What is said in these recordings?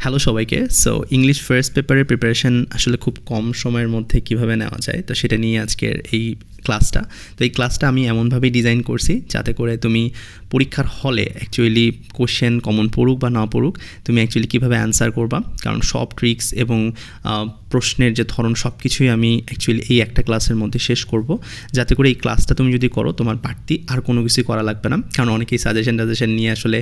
Hello সবাইকে। So English first পেপারের preparation আসলে খুব কম সময়ের মধ্যে কিভাবে নেওয়া যায়, তো সেটা নিয়ে আজকের এই ক্লাসটা। তো এই ক্লাসটা আমি এমনভাবেই ডিজাইন করছি যাতে করে তুমি পরীক্ষার হলে অ্যাকচুয়ালি কোশ্চেন কমন পড়ুক বা না পড়ুক, তুমি অ্যাকচুয়ালি কীভাবে অ্যান্সার করবা, কারণ সব ট্রিক্স এবং প্রশ্নের যে ধরন সব কিছুই আমি অ্যাকচুয়ালি এই একটা ক্লাসের মধ্যে শেষ করব, যাতে করে এই ক্লাসটা তুমি যদি করো তোমার বাড়তি আর কোনো কিছুই করা লাগবে না। কারণ অনেকেই সাজেশন নিয়ে আসলে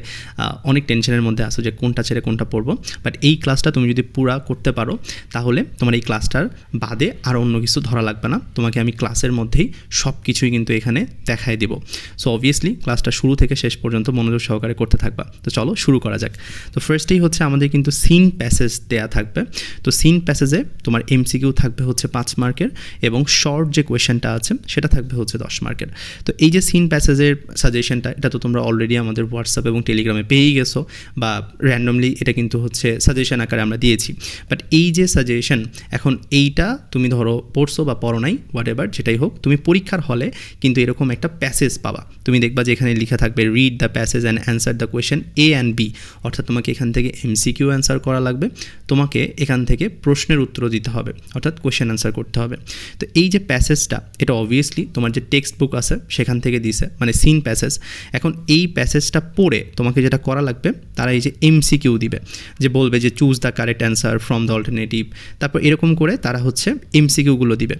অনেক টেনশনের মধ্যে আসো যে কোনটা ছেড়ে কোনটা পড়বো, বাট এই ক্লাসটা তুমি যদি পুরা করতে পারো তাহলে তোমার এই ক্লাসটার বাদে আর অন্য কিছু ধরা লাগবে না। তোমাকে আমি ক্লাসের মধ্যেই সব কিছুই কিন্তু এখানে দেখাই দেবো। সো অবভিয়াসলি ক্লাসটা শুরু থেকে শেষ পর্যন্ত মনোযোগ সহকারে করতে থাকবা। তো চলো শুরু করা যাক। তো ফার্স্টেই হচ্ছে আমাদের কিন্তু সিন প্যাসেজ দেয়া থাকবে। তো সিন প্যাসেজে তোমার এমসিকিউ থাকবে হচ্ছে 5 মার্কের এবং শর্ট যে কোয়েশ্চেনটা আছে সেটা থাকবে হচ্ছে 10 মার্কের। তো এই যে সিন প্যাসেজের সাজেশনটা, এটা তো তোমরা অলরেডি আমাদের হোয়াটসঅ্যাপ এবং টেলিগ্রামে পেয়েই গেছো, বা র্যান্ডমলি এটা কিন্তু হচ্ছে সাজেশন আকারে আমরা দিয়েছি। বাট এই যে সাজেশন, এখন এইটা তুমি ধরো পড়ছো বা পড়ো নাই, হোয়াট এভার যেটাই হোক, তুমি পরীক্ষার হলে কিন্তু এরকম একটা প্যাসেজ পাবা। তুমি দেখবা যে এখানে লেখা থাকবে read the passage and answer the question A and B, অর্থাৎ তোমাকে এখান থেকে এমসিকিউ অ্যান্সার করা লাগবে, তোমাকে এখান থেকে প্রশ্নের উত্তরও দিতে হবে, অর্থাৎ কোয়েশ্চেন অ্যান্সার করতে হবে। তো এই যে প্যাসেজটা, এটা অবভিয়াসলি তোমার যে টেক্সট বুক আছে সেখান থেকে দিছে, মানে সিন প্যাসেজ। এখন এই প্যাসেজটা পড়ে তোমাকে যেটা করা লাগবে, তারা এই যে এমসিকিউ দিবে, যে বলবে যে choose the correct answer from the alternative, তারপর এরকম করে তারা হচ্ছে এমসিকিউগুলো দিবে।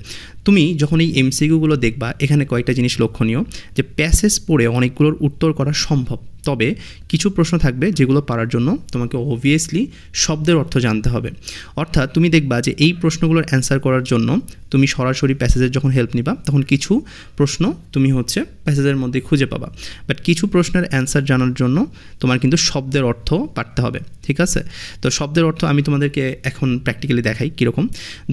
তুমি যখন এই এমসিকিউগুলো দেখবা, এখানে কয়েকটা জিনিস লক্ষণীয়, যে প্যাসেজ পড়ে অনেকগুলোর উত্তর করা সম্ভব, তবে কিছু প্রশ্ন থাকবে যেগুলো পারার জন্য তোমাকে অবভিয়াসলি শব্দের অর্থ জানতে হবে। অর্থাৎ তুমি দেখবা যে এই প্রশ্নগুলোর অ্যান্সার করার জন্য তুমি সরাসরি প্যাসেজের যখন হেল্প নিবা, তখন কিছু প্রশ্ন তুমি হচ্ছে প্যাসেজের মধ্যে খুঁজে পাবা, বাট কিছু প্রশ্নের অ্যান্সার জানার জন্য তোমার কিন্তু শব্দের অর্থ পারতে হবে, ঠিক আছে? তো শব্দের অর্থ আমি তোমাদেরকে এখন প্র্যাকটিক্যালি দেখাই কীরকম।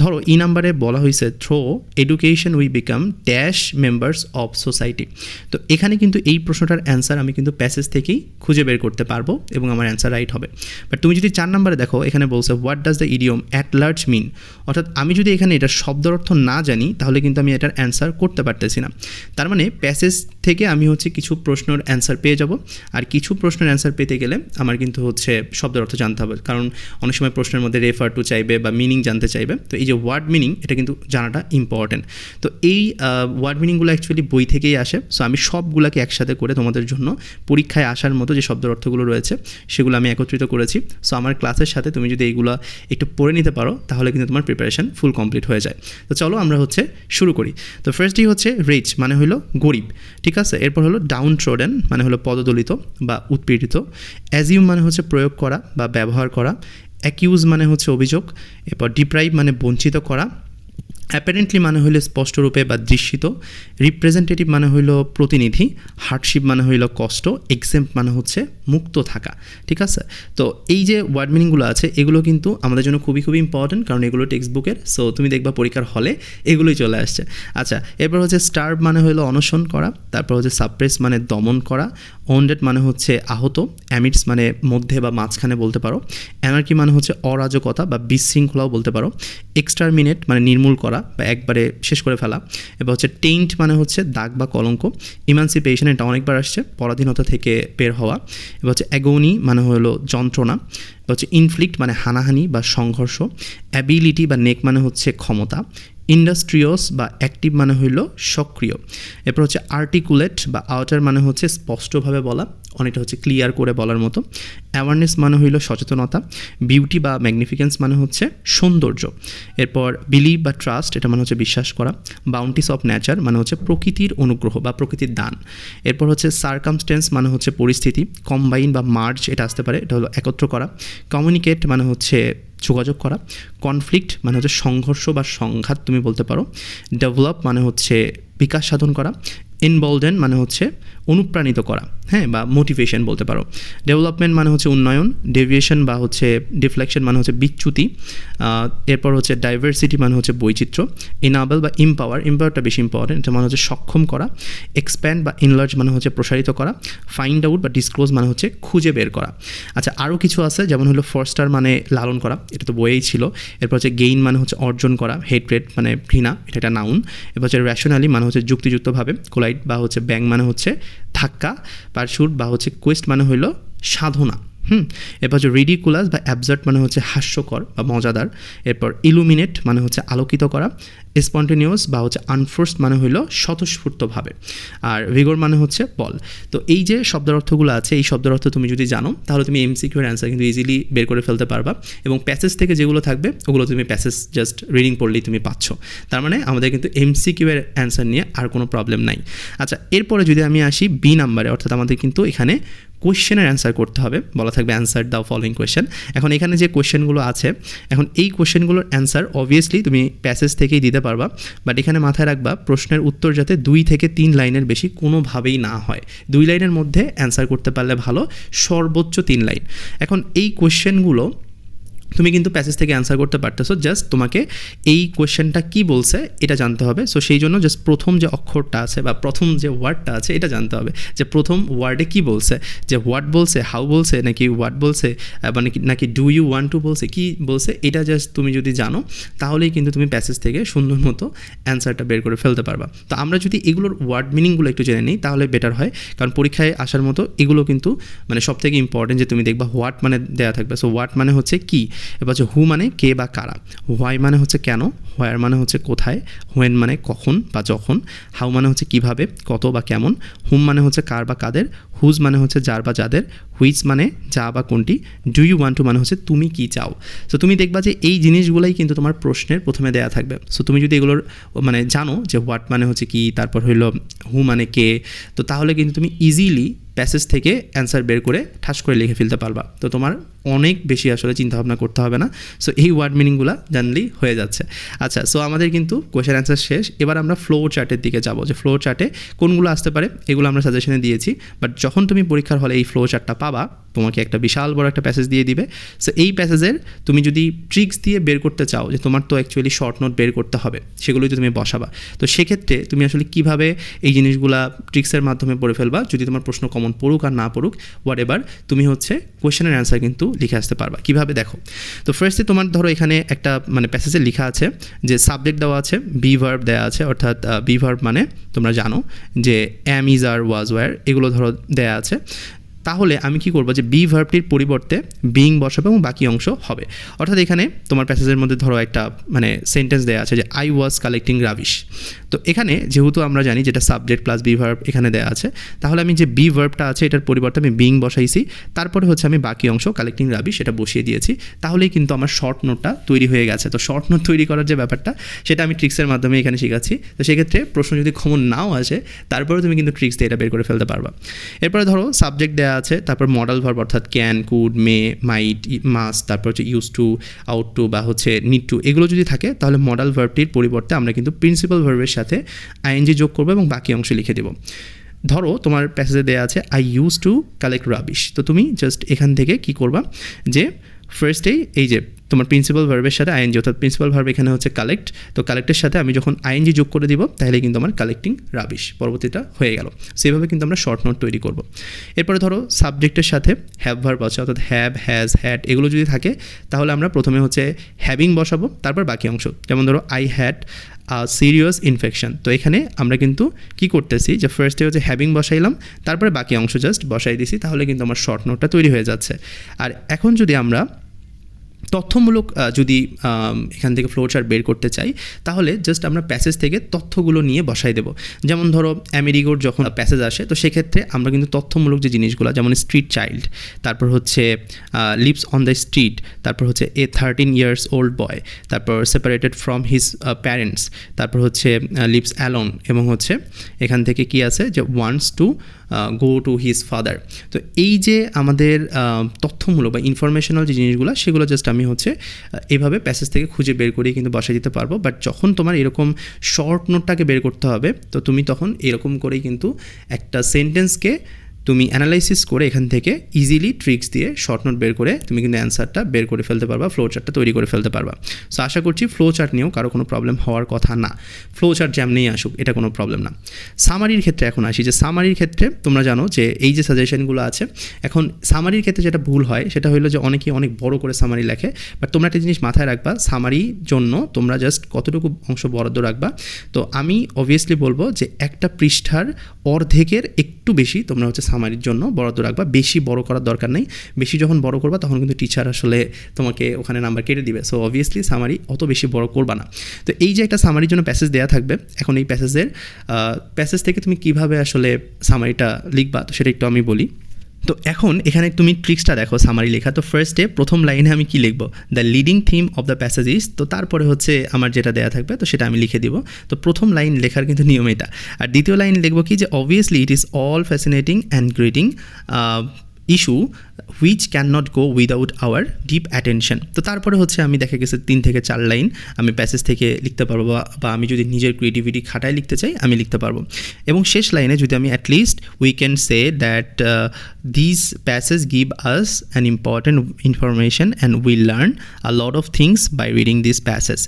ধরো ই নাম্বারে বলা হয়েছে through education we become dash members of society. তো এখানে কিন্তু এই প্রশ্নটার অ্যান্সার আমি কিন্তু প্যাসেজ থেকেই খুঁজে বের করতে পারবো এবং আমার অ্যান্সার রাইট হবে। বাট তুমি যদি 4 নম্বরে দেখো, এখানে বলছে what does the idiom at large mean, অর্থাৎ আমি যদি এখানে এটার শব্দের অর্থ না জানি তাহলে কিন্তু আমি এটার অ্যান্সার করতে পারতেছি না। তার মানে প্যাসেজ থেকে আমি হচ্ছে কিছু প্রশ্নের অ্যান্সার পেয়ে যাব, আর কিছু প্রশ্নের অ্যান্সার পেতে গেলে আমার কিন্তু হচ্ছে শব্দের অর্থ জানতে হবে, কারণ অনেক সময় প্রশ্নের মধ্যে রেফার টু চাইবে বা মিনিং জানতে চাইবে। তো এই যে ওয়ার্ড মিনিং, এটা কিন্তু জানাটা ইম্পর্টেন্ট। তো এই ওয়ার্ড মিনিংগুলো অ্যাকচুয়ালি বই থেকেই আসে। সো আমি সবগুলোকে একসাথে করে তোমাদের জন্য পরীক্ষায় আসার মতো যে শব্দের অর্থগুলো রয়েছে সেগুলো আমি একত্রিত করেছি। সো আমার ক্লাসের সাথে তুমি যদি এইগুলো একটু পড়ে নিতে পারো তাহলে কিন্তু তোমার প্রিপারেশন ফুল কমপ্লিট হয়ে যায়। তো চলো আমরা হচ্ছে শুরু করি। তো ফার্স্টই হচ্ছে রিচ মানে হলো গরিব, ঠিক আছে? এরপর হলো ডাউন ট্রোডেন মানে হলো পদদলিত বা উৎপীড়িত, অ্যাজিউম মানে হচ্ছে প্রয়োগ করা বা ব্যবহার করা, অ্যাকিউজ মানে হচ্ছে অভিযোগ, এরপর ডিপ্রাইভ মানে বঞ্চিত করা, অ্যাপারেন্টলি মানে হইল স্পষ্টরূপে বা দৃশ্যিত, রিপ্রেজেন্টেটিভ মানে হইল প্রতিনিধি, হার্ডশিপ মানে হইল কষ্ট, এক্সেম্প মানে হচ্ছে মুক্ত থাকা, ঠিক আছে? তো এই যে ওয়ার্ড মিনিংগুলো আছে এগুলো কিন্তু আমাদের জন্য খুবই খুবই ইম্পর্টেন্ট, কারণ এগুলো টেক্সট বুকের। সো তুমি দেখবা পরীক্ষার হলে এগুলোই চলে আসছে। আচ্ছা, এরপর হচ্ছে স্টার্ভ মানে হইল অনশন করা, তারপর হচ্ছে সাপ্রেস মানে দমন করা, ওন্ডেড মানে হচ্ছে আহত, অ্যামিডস মানে মধ্যে বা মাঝখানে বলতে পারো, অ্যানার্কি মানে হচ্ছে অরাজকতা বা বিশৃঙ্খলাও বলতে পারো, এক্সটারমিনেট মানে নির্মূল করা বা একবারে শেষ করে ফেলা, এবার হচ্ছে টেইন্ট মানে হচ্ছে দাগ বা কলঙ্ক, ইমানসিপেশন এটা অনেকবার আসছে, পরাধীনতা থেকে বের হওয়া, এবার হচ্ছে অ্যাগোনি মানে হলো যন্ত্রণা, এবার হচ্ছে ইনফ্লিক্ট মানে হানাহানি বা সংঘর্ষ, অ্যাবিলিটি বা নেক মানে হচ্ছে ক্ষমতা, ইন্ডাস্ট্রিয়াস বা অ্যাক্টিভ মানে হইল সক্রিয়, এরপর হচ্ছে আর্টিকুলেট বা আউটার মানে হচ্ছে স্পষ্টভাবে বলা, অনেকটা হচ্ছে ক্লিয়ার করে বলার মতো, অ্যাওয়ারনেস মানে হইল সচেতনতা, বিউটি বা ম্যাগনিফিকেন্স মানে হচ্ছে সৌন্দর্য, এরপর বিলিভ বা ট্রাস্ট এটা মানে হচ্ছে বিশ্বাস করা, বাউন্টিস অফ নেচার মানে হচ্ছে প্রকৃতির অনুগ্রহ বা প্রকৃতির দান, এরপর হচ্ছে সার্কামস্টেন্স মানে হচ্ছে পরিস্থিতি, কম্বাইন বা মার্জ এটা আসতে পারে, এটা হলো একত্র করা, কমিউনিকেট মানে হচ্ছে যোগাযোগ করা, কনফ্লিক্ট মানে হচ্ছে সংঘর্ষ বা সংঘাত তুমি বলতে পারো, ডেভেলপ মানে হচ্ছে বিকাশ সাধন করা, ইনভলভেন মানে হচ্ছে অনুপ্রাণিত করা, হ্যাঁ, বা মোটিভেশন বলতে পারো, ডেভেলপমেন্ট মানে হচ্ছে উন্নয়ন, ডেভিয়েশন বা হচ্ছে ডিফ্লেকশন মানে হচ্ছে বিচ্যুতি, এরপর হচ্ছে ডাইভার্সিটি মানে হচ্ছে বৈচিত্র্য, ইনাবেল বা ইম্পাওয়ারটা বেশি ইম্পর্টেন্ট, এটা মানে হচ্ছে সক্ষম করা, এক্সপ্যান্ড বা ইনলার্জ মানে হচ্ছে প্রসারিত করা, ফাইন্ড আউট বা ডিসক্লোজ মানে হচ্ছে খুঁজে বের করা। আচ্ছা, আরও কিছু আছে, যেমন হলো ফরস্টার মানে লালন করা, এটা তো বইয়েই ছিল, এরপর হচ্ছে গেইন মানে হচ্ছে অর্জন করা, হেট্রেড মানে ঘৃণা, এটা একটা নাউন, এরপর হচ্ছে র্যাশনালি মানে হচ্ছে যুক্তিযুক্তভাবে, কোলাইড বা হচ্ছে ব্যাং মানে হচ্ছে ধাক্কা, পারস্যুট বা হচ্ছে কোয়েস্ট মানে হইল সাধনা, এরপর হচ্ছে রিডিকুলাস বা অ্যাবসার্ড মানে হচ্ছে হাস্যকর বা মজাদার। এরপর ইলুমিনেট মানে হচ্ছে আলোকিত করা। স্পন্টেনিয়াস বা হচ্ছে আনফোর্সড মানে হলো স্বতঃস্ফূর্তভাবে। আর ভিগর মানে হচ্ছে বল। তো এই যে শব্দের অর্থগুলো আছে, এই শব্দের অর্থ তুমি যদি জানো তাহলে তুমি এমসিকিউ এর অ্যান্সার কিন্তু ইজিলি বের করে ফেলতে পারবা, এবং প্যাসেজ থেকে যেগুলো থাকবে ওগুলো তুমি প্যাসেজ জাস্ট রিডিং পড়লেই তুমি পাচ্ছ। তার মানে আমাদের কিন্তু এমসিকিউ এর অ্যান্সার নিয়ে আর কোনো প্রবলেম নাই। আচ্ছা, এরপরে যদি আমি আসি বি নাম্বারে, অর্থাৎ আমাদের কিন্তু এখানে কোয়েশ্চেনের অ্যান্সার করতে হবে, বলা থাকবে অ্যান্সার দাও ফলোইং কোয়েশ্চেন। এখন এখানে যে কোয়েশ্চেনগুলো আছে, এখন এই কোয়েশ্চেনগুলোর অ্যান্সার অবভিয়াসলি তুমি প্যাসেজ থেকেই দিতে পারবা, বাট এখানে মাথায় রাখবা প্রশ্নের উত্তর যাতে 2 থেকে 3 লাইনের বেশি কোনোভাবেই না হয়। 2 লাইনের মধ্যে অ্যান্সার করতে পারলে ভালো, সর্বোচ্চ 3 লাইন। এখন এই কোয়েশ্চেনগুলো তুমি কিন্তু প্যাসেজ থেকে অ্যান্সার করতে পারতেছো, জাস্ট তোমাকে এই কোয়েশ্চেনটা কী বলছে এটা জানতে হবে। সো সেই জন্য জাস্ট প্রথম যে অক্ষরটা আছে বা প্রথম যে ওয়ার্ডটা আছে এটা জানতে হবে, যে প্রথম ওয়ার্ডে কী বলছে, যে হোয়াট বলছে, হাউ বলছে, নাকি হোয়াট বলছে, মানে নাকি ডু ইউ ওয়ান্ট টু বলছে, কী বলছে, এটা জাস্ট তুমি যদি জানো তাহলেই কিন্তু তুমি প্যাসেজ থেকে সুন্দর মতো অ্যান্সারটা বের করে ফেলতে পারবা। তো আমরা যদি এগুলোর ওয়ার্ড মিনিংগুলো একটু জেনে নিই তাহলে বেটার হয়, কারণ পরীক্ষায় আসার মতো এগুলো কিন্তু মানে সবথেকে ইম্পর্টেন্ট, যে তুমি দেখবা হোয়াট মানে দেওয়া থাকবে। সো হোয়াট মানে হচ্ছে কী, এবার হচ্ছে হু মানে কে বা কারা, হোয়াই মানে হচ্ছে কেন, হোয়ার মানে হচ্ছে কোথায়, হোয়েন মানে কখন বা যখন, হাউ মানে হচ্ছে কিভাবে, কত বা কেমন, হুম মানে হচ্ছে কার বা কাদের, হুজ মানে হচ্ছে যার বা যাদের, হুইচ মানে যা বা কোনটি, ডু ইউ ওয়ান্ট টু মানে হচ্ছে তুমি কি চাও। সো তুমি দেখবা যে এই জিনিসগুলোই কিন্তু তোমার প্রশ্নের প্রথমে দেওয়া থাকবে। সো তুমি যদি এগুলোর মানে জানো যে হোয়াট মানে হচ্ছে কি, তারপর হইলো হু মানে কে, তো তাহলে কিন্তু তুমি ইজিলি প্যাসেজ থেকে অ্যান্সার বের করে ঠাস করে লিখে ফেলতে পারবা। তো তোমার অনেক বেশি আসলে চিন্তাভাবনা করতে হবে না। সো এই ওয়ার্ড মিনিংগুলো জানলেই হয়ে যাচ্ছে। আচ্ছা, সো আমাদের কিন্তু কোয়েশ্চেন অ্যান্সার শেষ। এবার আমরা ফ্লো চার্টের দিকে যাব, যে ফ্লো চার্টে কোনগুলো আসতে পারে এগুলো আমরা সাজেশনে দিয়েছি, বাট যখন তুমি পরীক্ষার হলে এই ফ্লো চার্টটা পাবা তোমাকে একটা বিশাল বড় একটা প্যাসেজ দিয়ে দিবে। সো এই প্যাসেজের তুমি যদি ট্রিক্স দিয়ে বের করতে চাও, যে তোমার তো অ্যাকচুয়ালি শর্ট নোট বের করতে হবে, সেগুলোই তো তুমি বসাবা। তো সেক্ষেত্রে তুমি আসলে কীভাবে এই জিনিসগুলা ট্রিক্সের মাধ্যমে পড়ে ফেলবা, যদি তোমার প্রশ্ন কমন পড়ুক আর না পড়ুক হোয়াট এভার, তুমি হচ্ছে কোয়েশ্চেনের অ্যান্সার কিন্তু লিখে আসতে পারবা। কীভাবে দেখো, তো ফার্স্টে তোমার ধরো এখানে একটা মানে প্যাসেজে লেখা আছে যে সাবজেক্ট দেওয়া আছে, বি ভার্ব দেওয়া আছে, অর্থাৎ বি ভার্ব মানে তোমরা জানো যে অ্যাম, ইজ, আর, ওয়াজ, ওয়্যার এগুলো ধরো দেওয়া আছে। তাহলে আমি কি করব, যে বি ভার্বটির পরিবর্তে বিং বসাবো এবং বাকি অংশ হবে। অর্থাৎ এখানে তোমার প্যাসেজের মধ্যে ধরো একটা মানে সেন্টেন্স দেওয়া আছে যে আই ওয়াজ কালেক্টিং রাবিশ। তো এখানে যেহেতু আমরা জানি যেটা সাবজেক্ট প্লাস বি ভার্ব এখানে দেওয়া আছে, তাহলে আমি যে বি ভার্বটা আছে এটার পরিবর্তে আমি বিং বসাইছি, তারপরে হচ্ছে আমি বাকি অংশ কালেক্টিং রাবিশ সেটা বসিয়ে দিয়েছি, তাহলেই কিন্তু আমার শর্ট নোটটা তৈরি হয়ে গেছে। তো শর্ট নোট তৈরি করার যে ব্যাপারটা সেটা আমি ট্রিক্সের মাধ্যমে এখানে শেখাচ্ছি। তো সেক্ষেত্রে প্রশ্ন যদি কমন নাও আসে তারপরেও তুমি কিন্তু ট্রিক্স দিয়ে এটা বের করে ফেলতে পারবা। এরপরে ধরো সাবজেক্ট দেওয়া আছে, তারপর মডেল ভার্ব অর্থাৎ can, could, may, might, must, তারপর হচ্ছে ইউজ টু, আউট টু বা হচ্ছে নিড টু, এগুলো যদি থাকে তাহলে মডেল ভার্বটির পরিবর্তে আমরা কিন্তু প্রিন্সিপাল ভার্বের সাথে আইএনজি যোগ করবো এবং বাকি অংশ লিখে দেবো। ধরো তোমার প্যাসেজে দেওয়া আছে I use to collect rubbish, তো তুমি জাস্ট এখান থেকে কি করবা, যে ফার্স্টেই এই যে তোমার প্রিন্সিপাল ভার্বের সাথে আইএনজি, অর্থাৎ প্রিন্সিপাল ভার্ব এখানে হচ্ছে কালেক্ট, তো কালেক্টের সাথে আমি যখন আইএনজি যোগ করে দিব তাহলে কিন্তু আমার কালেক্টিং রাবিশ পরবর্তীটা হয়ে গেল। সেভাবে কিন্তু আমরা শর্ট নোট তৈরি করব। এরপরে ধরো সাবজেক্টের সাথে হ্যাভ ভার্ব আছে, অর্থাৎ হ্যাভ, হ্যাজ, হ্যাড এগুলো যদি থাকে তাহলে আমরা প্রথমে হচ্ছে হ্যাভিং বসাবো, তারপর বাকি অংশ। যেমন ধরো আই হ্যাড সিরিয়াস ইনফেকশন, তো এখানে আমরা কিন্তু কি করতেছি, যে ফার্স্টে হচ্ছে হ্যাভিং বসাইলাম, তারপরে বাকি অংশ জাস্ট বসাই দিছি, তাহলে কিন্তু আমার শর্ট নোটটা তৈরি হয়ে যাচ্ছে। আর এখন যদি আমরা তথ্যমূলক যদি এখান থেকে ফ্লো চার্ট বের করতে চাই তাহলে জাস্ট আমরা প্যাসেজ থেকে তথ্যগুলো নিয়ে বসাই দেবো। যেমন ধরো আমেরিগোর যখন প্যাসেজ আসে তো সেক্ষেত্রে আমরা কিন্তু তথ্যমূলক যে জিনিসগুলো, যেমন স্ট্রিট চাইল্ড, তারপর হচ্ছে লিভস অন দ্য স্ট্রিট, তারপর হচ্ছে এ 13 years old বয়, তারপর সেপারেটেড ফ্রম হিজ প্যারেন্টস, তারপর হচ্ছে লিভস অ্যালোন, এবং হচ্ছে এখান থেকে কি আছে যে wants to go to his father. তো এই যে আমাদের তথ্যমূলক বা ইনফরমেশনাল যে জিনিসগুলো সেগুলো জাস্ট আমি হচ্ছে এইভাবে প্যাসেজ থেকে খুঁজে বের করে কিন্তু বসাই দিতে পারবো। বাট যখন তোমার এরকম শর্ট নোটটাকে বের করতে হবে তো তুমি তখন এরকম করেই কিন্তু একটা সেন্টেন্সকে তুমি অ্যানালাইসিস করে এখান থেকে ইজিলি ট্রিক্স দিয়ে শর্ট নোট বের করে তুমি কিন্তু অ্যান্সারটা বের করে ফেলতে পারবা, ফ্লো চার্টটা তৈরি করে ফেলতে পারবা। সো আশা করছি ফ্লো চার্ট নিয়েও কারো কোনো প্রবলেম হওয়ার কথা না, ফ্লো চার্ট যেমনিই আসুক এটা কোনো প্রবলেম না। সামারির ক্ষেত্রে এখন আসি, যে সামারির ক্ষেত্রে তোমরা জানো যে এই যে সাজেশনগুলো আছে, এখন সামারির ক্ষেত্রে যেটা ভুল হয় সেটা হলো যে অনেকেই অনেক বড় করে সামারি লেখে, বাট তোমরা একটা জিনিস মাথায় রাখবা, সামারির জন্য তোমরা জাস্ট কতটুকু অংশ বরাদ্দ রাখবা। তো আমি অবভিয়াসলি বলবো যে একটা পৃষ্ঠার অর্ধেকের একটু একটু বেশি তোমরা হচ্ছে সামারির জন্য বরাদ্দ রাখবা, বেশি বড় করার দরকার নেই। বেশি যখন বড় করবা তখন কিন্তু টিচার আসলে তোমাকে ওখানে নাম্বার কেটে দিবে। সো অবভিয়াসলি সামারি অত বেশি বড় করবা না। তো এই যে একটা সামারির জন্য প্যাসেজ দেওয়া থাকবে, এখন এই প্যাসেজ থেকে তুমি কিভাবে আসলে সামারিটা লিখবা তো সেটা একটু আমি বলি। তো এখন এখানে তুমি ট্রিক্সটা দেখো সামারি লেখা। তো ফার্স্টে প্রথম লাইনে আমি কি লিখবো, the leading theme of the passage is, তো তারপরে হচ্ছে আমার যেটা দেওয়া থাকবে তো সেটা আমি লিখে দিব। তো প্রথম লাইন লেখার কিন্তু নিয়ম এটা। আর দ্বিতীয় লাইন লিখবো কি, যে obviously it is all fascinating and greeting issue which can not go without hour deep attention. তো তারপরে হচ্ছে আমি দেখা গেছে 3 থেকে 4 লাইন আমি প্যাসেজ থেকে লিখতে পারবো, বা আমি যদি নিজের ক্রিয়েটিভিটি খাটায় লিখতে চাই আমি লিখতে পারবো। এবং শেষ লাইনে যদি আমি at least we can say that this passage give us an important information and we learn a lot of things by reading this passage.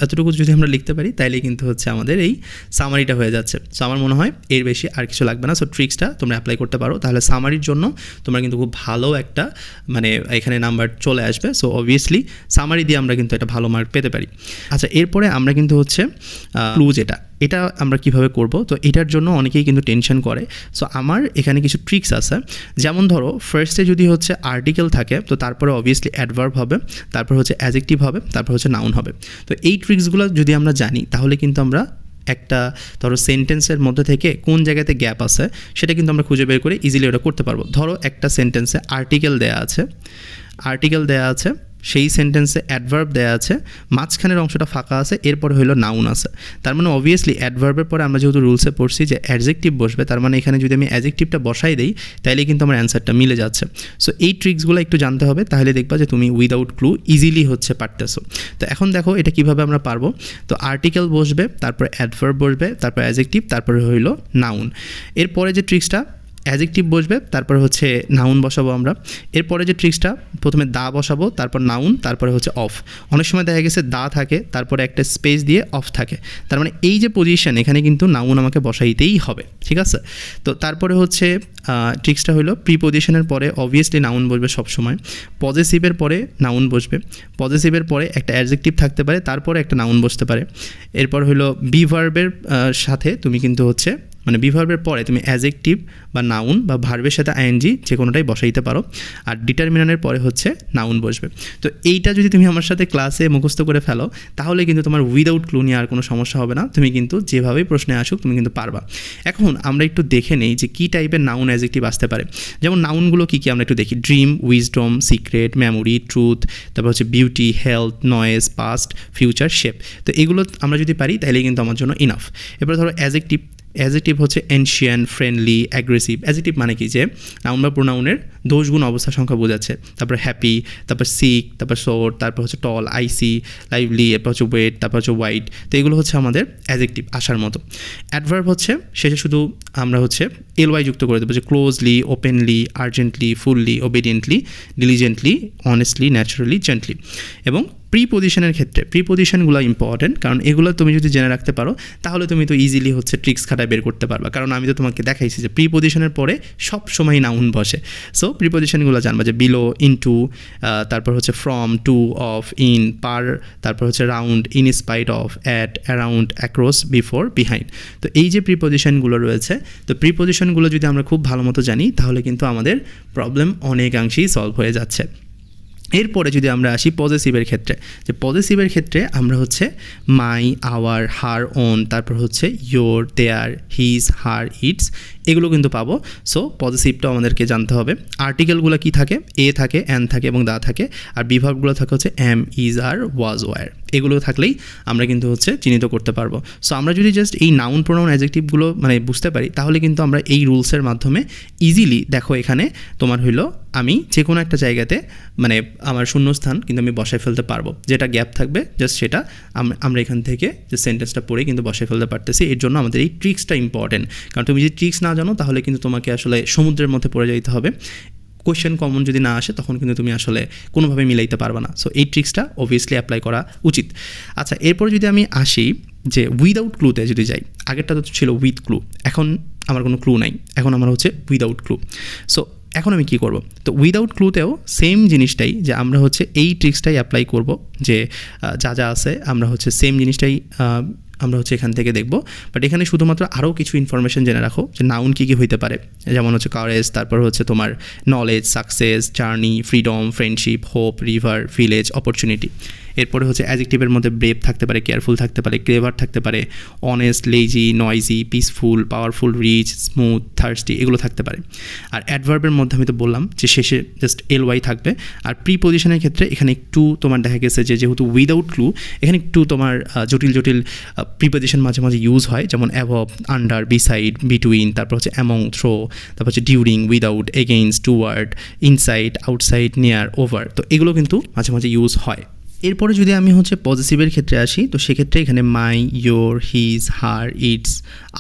এতটুকু যদি আমরা লিখতে পারি তাইলে কিন্তু হচ্ছে আমাদের এই সামারিটা হয়ে যাচ্ছে। সো আমার মনে হয় এর বেশি আর কিছু লাগবে না। সো ট্রিক্সটা তোমরা অ্যাপ্লাই করতে পারো, তাহলে সামারির জন্য তোমরা কিন্তু খুব ভালো একটা মানে এখানে নাম্বার চলে আসবে। সো অবভিয়াসলি সামারি দিয়ে আমরা কিন্তু একটা ভালো মার্ক পেতে পারি। আচ্ছা, এরপরে আমরা কিন্তু হচ্ছে ক্লু এটা আমরা কিভাবে করব, তো এটার জন্য অনেকেই কিন্তু টেনশন করে। সো আমার এখানে কিছু ট্রিক্স আছে। যেমন ধরো ফার্স্টে যদি হচ্ছে আর্টিকেল থাকে তো তারপরে অবভিয়াসলি অ্যাডভার্ব হবে, তারপর হচ্ছে অ্যাডজেক্টিভ হবে, তারপর হচ্ছে নাউন হবে। তো এই ট্রিক্সগুলো যদি আমরা জানি তাহলে কিন্তু আমরা একটা ধরো সেন্টেন্সের মধ্যে থেকে কোন জায়গাতে গ্যাপ আছে সেটা কিন্তু আমরা খুঁজে বের করে ইজিলি ওটা করতে পারবো। ধরো একটা সেন্টেন্সে আর্টিকেল দেয়া আছে, সেই সেন্টেন্সে অ্যাডভার্ব দেয়া আছে, মাঝখানের অংশটা ফাঁকা আছে, এরপরে হলো নাউন আছে। তার মানে অবভিয়াসলি অ্যাডভার্বের পরে আমরা যেহেতু রুলসে পড়ছি যে অ্যাডজেক্টিভ বসবে, তার মানে এখানে যদি আমি অ্যাডজেক্টিভটা বসাই দিই তাহলে কিন্তু আমার অ্যান্সারটা মিলে যাচ্ছে। সো এই ট্রিক্সগুলো একটু জানতে হবে, তাহলে দেখবা যে তুমি উইদাউট ক্লু ইজিলি হচ্ছে পারতেছো। তো এখন দেখো এটা কিভাবে আমরা পারবো। তো আর্টিকেল বসবে, তারপর অ্যাডভার্ব বসবে, তারপর অ্যাডজেক্টিভ, তারপরে হইলো নাউন। এরপরে যে ট্রিক্সটা, অ্যাডজেক্টিভ বসবে, তারপরে হচ্ছে নাউন বসাবো আমরা। এরপরে যে ট্রিক্সটা, প্রথমে দা বসাবো, তারপর নাউন, তারপরে হচ্ছে অফ। অনেক সময় দেখা গেছে দা থাকে, তারপরে একটা স্পেস দিয়ে অফ থাকে, তার মানে এই যে পজিশন এখানে কিন্তু নাউন আমাকে বসাইতেই হবে, ঠিক আছে। তো তারপরে হচ্ছে ট্রিক্সটা হলো প্রিপজিশনের পরে অবভিয়াসলি নাউন বসবে সবসময়, পজেসিভের পরে নাউন বসবে, পজেসিভের পরে একটা অ্যাডজেক্টিভ থাকতে পারে, তারপরে একটা নাউন বসতে পারে। এরপর হলো বি ভার্বের সাথে তুমি কিন্তু হচ্ছে মানে বি ভার্বের পরে তুমি অ্যাডজেক্টিভ বা নাউন বা ভার্বের সাথে আইএনজি যে কোনোটাই বসাইতে পারো। আর ডিটারমিনারের পরে হচ্ছে নাউন বসবে। তো এইটা যদি তুমি আমার সাথে ক্লাসে মুখস্থ করে ফেলো তাহলে কিন্তু তোমার উইদাউট ক্লু নিয়ে আর কোনো সমস্যা হবে না, তুমি কিন্তু যেভাবেই প্রশ্নে আসুক তুমি কিন্তু পারবা। এখন আমরা একটু দেখে নেই যে কী টাইপের নাউন অ্যাডজেক্টিভ আসতে পারে। যেমন নাউনগুলো কী কী আমরা একটু দেখি, dream, wisdom, secret, memory, truth, তারপর হচ্ছে beauty, health, noise, past, future, shape. তো এগুলো আমরা যদি পারি তাহলেই কিন্তু আমার জন্য ইনাফ। এরপর ধরো অ্যাডজেক্টিভ হচ্ছে এনশিয়ান, ফ্রেন্ডলি, অ্যাগ্রেসিভ। অ্যাডজেক্টিভ মানে কি, যে নাউন বা প্রোনাউনের দোষগুণ অবস্থা সংখ্যা বোঝাচ্ছে। তারপর হ্যাপি, তারপর সিক, তারপর শোর, তারপর হচ্ছে টল, আইসি, লাইভলি, এরপর হচ্ছে ওয়েট, তারপর হচ্ছে হোয়াইট। তো এগুলো হচ্ছে আমাদের অ্যাডজেক্টিভ আসার মতো। অ্যাডভার্ব হচ্ছে শেষে শুধু আমরা হচ্ছে এলওয়াই যুক্ত করে দেবো, যে closely, openly, urgently, fully, obediently, diligently, honestly, naturally, gently. এবং প্রিপজিশনের ক্ষেত্রে প্রিপজিশনগুলো ইম্পর্টেন্ট, কারণ এগুলো তুমি যদি জেনে রাখতে পারো তাহলে তুমি তো ইজিলি হচ্ছে ট্রিক্স খাটায় বের করতে পারবা। কারণ আমি তো তোমাকে দেখাইছি যে প্রিপজিশনের পরে সব সময় নাউন বসে। সো প্রিপজিশনগুলো জানবা, যে বিলো, ইনটু, তারপর হচ্ছে ফ্রম, টু, অফ, ইন, পার, তারপর হচ্ছে round, in spite of, at, around, across, before, behind. তো এই যে প্রিপজিশনগুলো রয়েছে, তো প্রিপজিশনগুলো যদি আমরা খুব ভালো মতো জানি তাহলে কিন্তু আমাদের প্রবলেম অনেকাংশেই সলভ হয়ে যাচ্ছে। এরপরে যদি আমরা আসি পজেসিভের ক্ষেত্রে, যে পজেসিভের ক্ষেত্রে আমরা হচ্ছে মাই, আওয়ার, হার, ওন, তারপর হচ্ছে your, their, his, her, its, এগুলো কিন্তু পাবো। সো পজেসিভটাও আমাদেরকে জানতে হবে। আর্টিকেলগুলো কি থাকে, এ থাকে, অ্যান থাকে এবং দা থাকে। আর বিভাগগুলো থাকে হচ্ছে am, is, are, was, were. এগুলো থাকলেই আমরা কিন্তু হচ্ছে চিহ্নিত করতে পারবো। সো আমরা যদি জাস্ট এই নাউন, প্রোনাউন, অ্যাডজেক্টিভগুলো মানে বুঝতে পারি তাহলে কিন্তু আমরা এই রুলসের মাধ্যমে ইজিলি, দেখো এখানে তোমার হইলো আমি যে কোনো একটা জায়গাতে মানে আমার শূন্যস্থান কিন্তু আমি বসায় ফেলতে পারবো, যেটা গ্যাপ থাকবে জাস্ট সেটা আমরা এখান থেকে যে সেন্টেন্সটা পড়ে কিন্তু বসায় ফেলতে পারতেছি। এর জন্য আমাদের এই ট্রিক্সটা ইম্পর্টেন্ট, কারণ তুমি যদি ট্রিক্স না জানো তাহলে কিন্তু তোমাকে আসলে সমুদ্রের মধ্যে পড়ে যেতে হবে। কোয়েশ্চেন কমন যদি না আসে তখন কিন্তু তুমি আসলে কোনোভাবে মিলাইতে পারবে না। সো এই ট্রিক্সটা অবভিয়াসলি অ্যাপ্লাই করা উচিত। আচ্ছা, এরপর যদি আমি আসি যে উইদাউট ক্লুতে যদি যাই, আগেরটা তো ছিল উইথ ক্লু, এখন আমার কোনো ক্লু নাই, এখন আমার হচ্ছে উইদাউট ক্লু। সো এখন আমি কী করব, তো উইদাউট ক্লুতেও সেম জিনিসটাই, যে আমরা হচ্ছে এই ট্রিক্সটাই অ্যাপ্লাই করব, যে যা যা আছে আমরা হচ্ছে সেম জিনিসটাই আমরা হচ্ছে এখান থেকে দেখব। বাট এখানে শুধুমাত্র আরও কিছু ইনফরমেশন জেনে রাখো যে নাউন কী কী হইতে পারে, যেমন হচ্ছে কারেজ, তারপর হচ্ছে তোমার knowledge, success, journey, freedom, friendship, hope, river, village, opportunity. এরপরে হচ্ছে অ্যাডজেক্টিভের মধ্যে ব্রেভ থাকতে পারে, কেয়ারফুল থাকতে পারে, ক্লেভার থাকতে পারে, honest, lazy, noisy, peaceful, powerful, rich, smooth, thirsty, এগুলো থাকতে পারে। আর অ্যাডভার্বের মধ্যে আমি তো বললাম যে শেষে জাস্ট এলওয়াই থাকবে। আর প্রিপোজিশনের ক্ষেত্রে এখানে একটু তোমার দেখা গেছে যে যেহেতু উইদাউট ক্লু, এখানে একটু তোমার জটিল জটিল প্রিপোজিশন মাঝে মাঝে ইউজ হয়, যেমন অ্যাবভ, আন্ডার, বিসাইড, বিটুইন, তারপর হচ্ছে অ্যামং, থ্রো, তারপর হচ্ছে during, without, against, toward, inside, outside, near, over. তো এগুলো কিন্তু মাঝে মাঝে ইউজ হয়। এরপরে যদি আমি হচ্ছে পজিটিভের ক্ষেত্রে আসি, তো সেক্ষেত্রে এখানে my, your, his, her, its,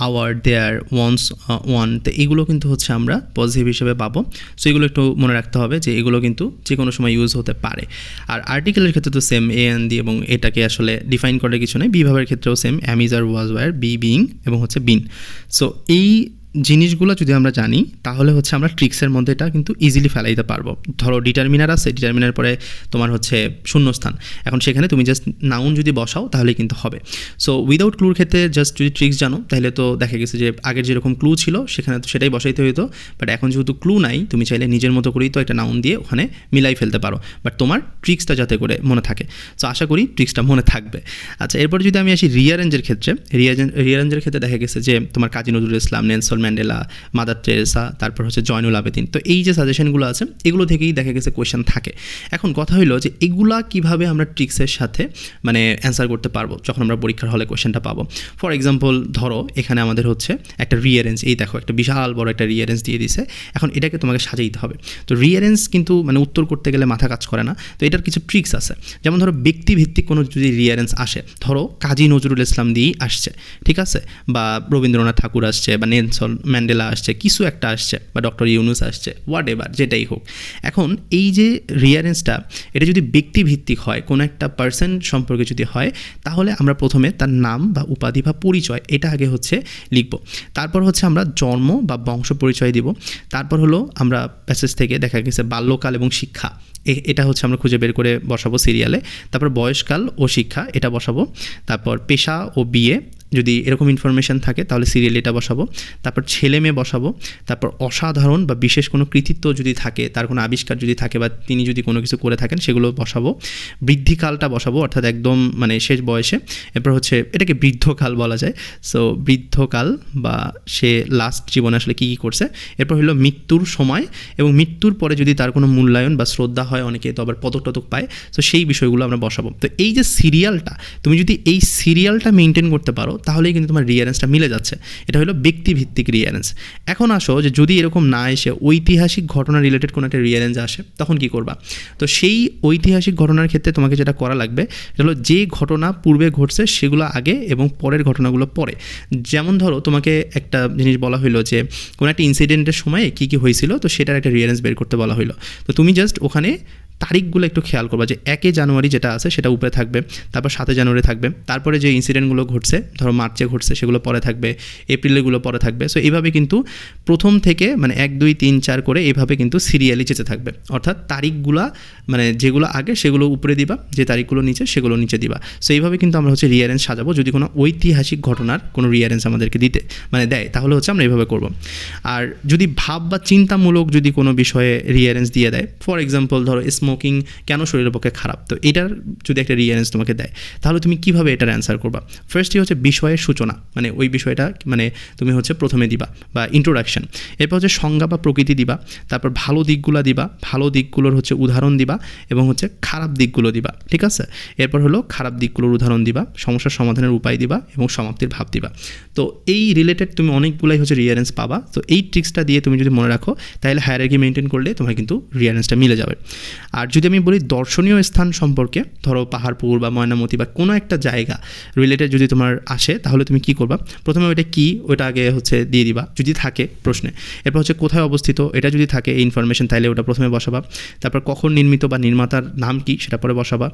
our, their, one's, one, তো এগুলো কিন্তু হচ্ছে আমরা পজিটিভ হিসেবে পাবো। সো এগুলো একটু মনে রাখতে হবে যে এগুলো কিন্তু যে কোনো সময় ইউজ হতে পারে। আর আর্টিকেলের ক্ষেত্রে তো সেম, এ অ্যান্ড দি, এবং এটাকে আসলে ডিফাইন করার কিছু নেই। বিভাবের ক্ষেত্রেও same, am, is, are, was, were, be, being, এবং হচ্ছে বিন। সো এই জিনিসগুলো যদি আমরা জানি তাহলে হচ্ছে আমরা ট্রিক্সের মধ্যে এটা কিন্তু ইজিলি ফেলাইতে পারবো। ধরো ডিটারমিনার আছে, ডিটারমিনার পরে তোমার হচ্ছে শূন্যস্থান, এখন সেখানে তুমি জাস্ট নাউন যদি বসাও তাহলে কিন্তু হবে। সো উইদাউট ক্লুর ক্ষেত্রে জাস্ট যদি ট্রিক্স জানো তাহলে তো দেখা গেছে যে আগের যেরকম ক্লু ছিল সেখানে তো সেটাই বসাইতে হতো। বাট এখন যেহেতু ক্লু নাই, তুমি চাইলে নিজের মতো করেই তো একটা নাউন দিয়ে ওখানে মিলাই ফেলতে পারো, বাট তোমার ট্রিক্সটা যাতে করে মনে থাকে। সো আশা করি ট্রিক্সটা মনে থাকবে। আচ্ছা, এরপর যদি আমি আসি রিয়ারেঞ্জের ক্ষেত্রে, রিয়ারেঞ্জের ক্ষেত্রে দেখা গেছে যে তোমার Kazi Nazrul Islam, Nelson Mandela, mother Teresa, তারপর হচ্ছে জয়নুল আবেদিন, তো এই যে সাজেশনগুলো আছে এগুলো থেকেই দেখা গেছে কোয়েশ্চেন থাকে। এখন কথা হলো যে এগুলা কিভাবে আমরা ট্রিক্সের সাথে মানে অ্যান্সার করতে পারবো যখন আমরা পরীক্ষার হলে কোয়েশ্চেনটা পাবো। ফর এক্সাম্পল ধরো এখানে আমাদের হচ্ছে একটা রিয়ারেঞ্জ, এই দেখো একটা বিশাল বড় একটা রিয়ারেঞ্জ দিয়ে দিছে, এখন এটাকে তোমাকে সাজাইতে হবে। তো রিয়ারেঞ্জ কিন্তু মানে উত্তর করতে গেলে মাথা কাজ করে না, তো এটার কিছু ট্রিক্স আছে। যেমন ধরো ব্যক্তিভিত্তিক কোনো যদি রিয়ারেঞ্জ আসে, ধরো কাজী নজরুল ইসলাম দিয়েই আসছে, ঠিক আছে, বা রবীন্দ্রনাথ ঠাকুর আসছে, বা নেলসন ম্যান্ডেলা আসছে, কিছু একটা আসছে, বা ডক্টর ইউনুস আসছে, হোয়াট এভার যেটাই হোক। এখন এই যে রিয়ারেঞ্জটা এটা যদি ব্যক্তিভিত্তিক হয়, কোনো একটা পার্সন সম্পর্কে যদি হয়, তাহলে আমরা প্রথমে তার নাম বা উপাধি বা পরিচয় এটা আগে হচ্ছে লিখব। তারপর হচ্ছে আমরা জন্ম বা বংশ পরিচয় দিব। তারপর হলো আমরা প্যাসেজ থেকে দেখা গেছে বাল্যকাল এবং শিক্ষা, এটা হচ্ছে আমরা খুঁজে বের করে বসাবো সিরিয়ালে। তারপর বয়সকাল ও শিক্ষা এটা বসাবো। তারপর পেশা ও বিয়ে, যদি এরকম ইনফরমেশান থাকে তাহলে সিরিয়ালে এটা বসাবো। তারপর ছেলে মেয়ে বসাবো। তারপর অসাধারণ বা বিশেষ কোনো কৃতিত্ব যদি থাকে, তার কোনো আবিষ্কার যদি থাকে, বা তিনি যদি কোনো কিছু করে থাকেন সেগুলো বসাবো। বৃদ্ধিকালটা বসাবো, অর্থাৎ একদম মানে শেষ বয়সে। এরপর হচ্ছে এটাকে বৃদ্ধকাল বলা যায়। সো বৃদ্ধকাল বা সে লাস্ট জীবনে আসলে কী কী করছে। এরপর হলো মৃত্যুর সময়, এবং মৃত্যুর পরে যদি তার কোনো মূল্যায়ন বা শ্রদ্ধা হয়, অনেকে তো আবার পদক টদক পায়, তো সেই বিষয়গুলো আমরা বসাবো। তো এই যে সিরিয়ালটা, তুমি যদি এই সিরিয়ালটা মেনটেন করতে পারো তাহলেই কিন্তু তোমার রিয়ারেন্সটা মিলে যাচ্ছে। এটা হলো ব্যক্তিভিত্তিক রিয়ারেন্স। এখন আসো যে যদি এরকম না এসে ঐতিহাসিক ঘটনা রিলেটেড কোনো একটা রিয়ারেন্স আসে, তখন কি করবা? তো সেই ঐতিহাসিক ঘটনার ক্ষেত্রে তোমাকে যেটা করা লাগবে সেটা হলো যে ঘটনা পূর্বে ঘটছে সেগুলো আগে এবং পরের ঘটনাগুলো পরে। যেমন ধরো তোমাকে একটা জিনিস বলা হলো যে কোনো একটা ইনসিডেন্টের সময় কী কী হয়েছিল, তো সেটার একটা রিয়ারেন্স বের করতে বলা হলো। তো তুমি জাস্ট ওখানে তারিখগুলো একটু খেয়াল করবা যে 1 জানুয়ারি যেটা আছে সেটা উপরে থাকবে, তারপর 7 জানুয়ারি থাকবে, তারপরে যে ইনসিডেন্টগুলো ঘটছে ধরো মার্চে ঘটছে সেগুলো পরে থাকবে, এপ্রিলেগুলো পরে থাকবে। সো এইভাবে কিন্তু প্রথম থেকে মানে 1, 2, 3, 4 করে এইভাবে কিন্তু সিরিয়ালি যেতে থাকবে। অর্থাৎ তারিখগুলো মানে যেগুলো আগে সেগুলো উপরে দিবা, যে তারিখগুলো নিচে সেগুলো নিচে দিবা। সো এইভাবে কিন্তু আমরা হচ্ছে রিয়ারেন্স সাজাবো। যদি কোনো ঐতিহাসিক ঘটনার কোনো রিয়ারেন্স আমাদেরকে দিতে মানে দেয় তাহলে হচ্ছে আমরা এইভাবে করব। আর যদি ভাব বা চিন্তামূলক যদি কোনো বিষয়ে রিয়ারেন্স দিয়ে দেয়, ফর এক্সাম্পল ধরো স্মোকিং কেন শরীরের পক্ষে খারাপ, তো এটার যদি একটা রিয়ারেন্স তোমাকে দেয় তাহলে তুমি কীভাবে এটার অ্যান্সার করবা? ফার্স্টই হচ্ছে বিষয়ের সূচনা, মানে ওই বিষয়টা মানে তুমি হচ্ছে প্রথমে দিবা বা ইন্ট্রোডাকশন। এরপর হচ্ছে সংজ্ঞা বা প্রকৃতি দিবা, তারপর ভালো দিকগুলো দিবা, ভালো দিকগুলোর হচ্ছে উদাহরণ দিবা, এবং হচ্ছে খারাপ দিকগুলো দিবা, ঠিক আছে। এরপর হলো খারাপ দিকগুলোর উদাহরণ দিবা, সমস্যার সমাধানের উপায় দিবা, এবং সমাপ্তির ভাব দিবা। তো এই রিলেটেড তুমি অনেকগুলাই হচ্ছে রিয়ারেন্স পাবা। তো এই ট্রিক্সটা দিয়ে তুমি যদি মনে রাখো তাহলে হায়ারার্কি মেনটেন করলে তোমার কিন্তু রিয়ারেন্সটা মিলে যাবে। আর যদি আমি বলি দর্শনীয় স্থান সম্পর্কে, ধরো পাহাড়পুর বা ময়নামতি বা কোনো একটা জায়গা রিলেটেড যদি তোমার আসে তাহলে তুমি কি করবা? প্রথমে ওইটা কি ওইটা আগে হচ্ছে দিয়ে দিবা যদি থাকে প্রশ্নে। এরপর হচ্ছে কোথায় অবস্থিত, এটা যদি থাকে এই ইনফরমেশন তাহলে ওটা প্রথমে বসাবা। তারপর কখন নির্মিত বা নির্মাতার নাম কি সেটা পরে বসাবা।